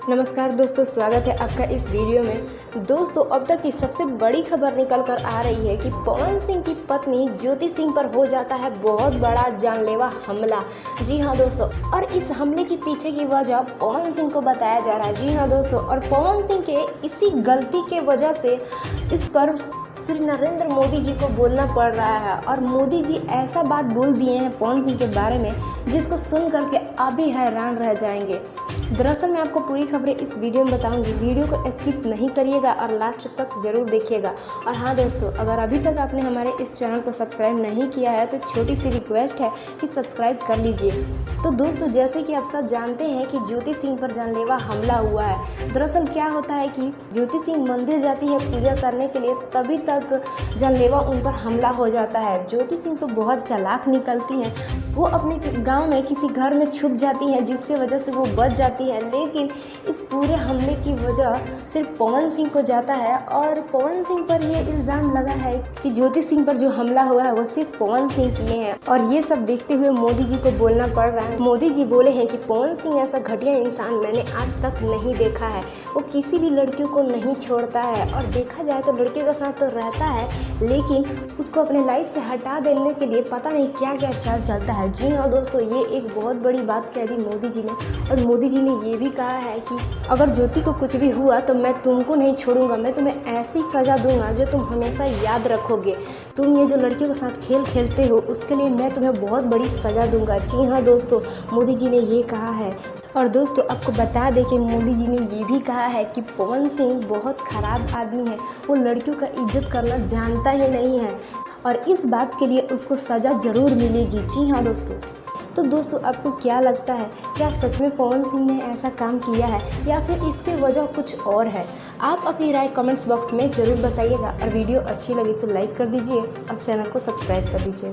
नमस्कार दोस्तों, स्वागत है आपका इस वीडियो में। दोस्तों, अब तक की सबसे बड़ी खबर निकल कर आ रही है कि पवन सिंह की पत्नी ज्योति सिंह पर हो जाता है बहुत बड़ा जानलेवा हमला। जी हां दोस्तों, और इस हमले के पीछे की वजह पवन सिंह को बताया जा रहा है। जी हां दोस्तों, और पवन सिंह के इसी गलती के वजह से इस पर श्री नरेंद्र मोदी जी को बोलना पड़ रहा है। और मोदी जी ऐसा बात बोल दिए हैं पवन सिंह के बारे में जिसको सुन करके आप भी हैरान रह जाएंगे। दरअसल मैं आपको पूरी खबरें इस वीडियो में बताऊंगी। वीडियो को स्किप नहीं करिएगा और लास्ट तक जरूर देखिएगा। और हाँ दोस्तों, अगर अभी तक आपने हमारे इस चैनल को सब्सक्राइब नहीं किया है तो छोटी सी रिक्वेस्ट है कि सब्सक्राइब कर लीजिए। तो दोस्तों, जैसे कि आप सब जानते हैं कि ज्योति सिंह पर जानलेवा हमला हुआ है। दरअसल क्या होता है कि ज्योति सिंह मंदिर जाती है पूजा करने के लिए, तभी तक जानलेवा उन पर हमला हो जाता है। ज्योति सिंह तो बहुत चालाक निकलती हैं। वो अपने गांव में किसी घर में छुप जाती हैं जिसकी वजह से वो बच जाती है। लेकिन इस पूरे हमले की वजह सिर्फ पवन सिंह को जाता है और पवन सिंह पर ये इल्ज़ाम लगा है कि ज्योति सिंह पर जो हमला हुआ है वो सिर्फ पवन सिंह किए हैं। और ये सब देखते हुए मोदी जी को बोलना पड़ रहा है। मोदी जी बोले हैं कि पवन सिंह ऐसा घटिया इंसान मैंने आज तक नहीं देखा है। वो किसी भी लड़कियों को नहीं छोड़ता है और देखा जाए तो लड़कियों के साथ तो रहता है, लेकिन उसको अपने लाइफ से हटा देने के लिए पता नहीं क्या क्या चाल चलता है। जी हाँ दोस्तों, ये एक बहुत बड़ी बात कह दी मोदी जी ने। और मोदी जी ने ये भी कहा है कि अगर ज्योति को कुछ भी हुआ तो मैं तुमको नहीं छोड़ूंगा, मैं तुम्हें ऐसी सज़ा दूंगा जो तुम हमेशा याद रखोगे। तुम ये जो लड़कियों के साथ खेल खेलते हो उसके लिए मैं तुम्हें बहुत बड़ी सज़ा दूंगा। जी हाँ दोस्तों, मोदी जी ने ये कहा है। और दोस्तों, आपको बता दें कि मोदी जी ने ये भी कहा है कि पवन सिंह बहुत ख़राब आदमी है। वो लड़कियों का इज्जत करना जानता ही नहीं है और इस बात के लिए उसको सज़ा ज़रूर मिलेगी। जी हाँ दोस्तों, तो दोस्तों आपको क्या लगता है, क्या सच में पवन सिंह ने ऐसा काम किया है या फिर इसके वजह कुछ और है? आप अपनी राय कमेंट्स बॉक्स में ज़रूर बताइएगा। और वीडियो अच्छी लगी तो लाइक कर दीजिए और चैनल को सब्सक्राइब कर दीजिएगा।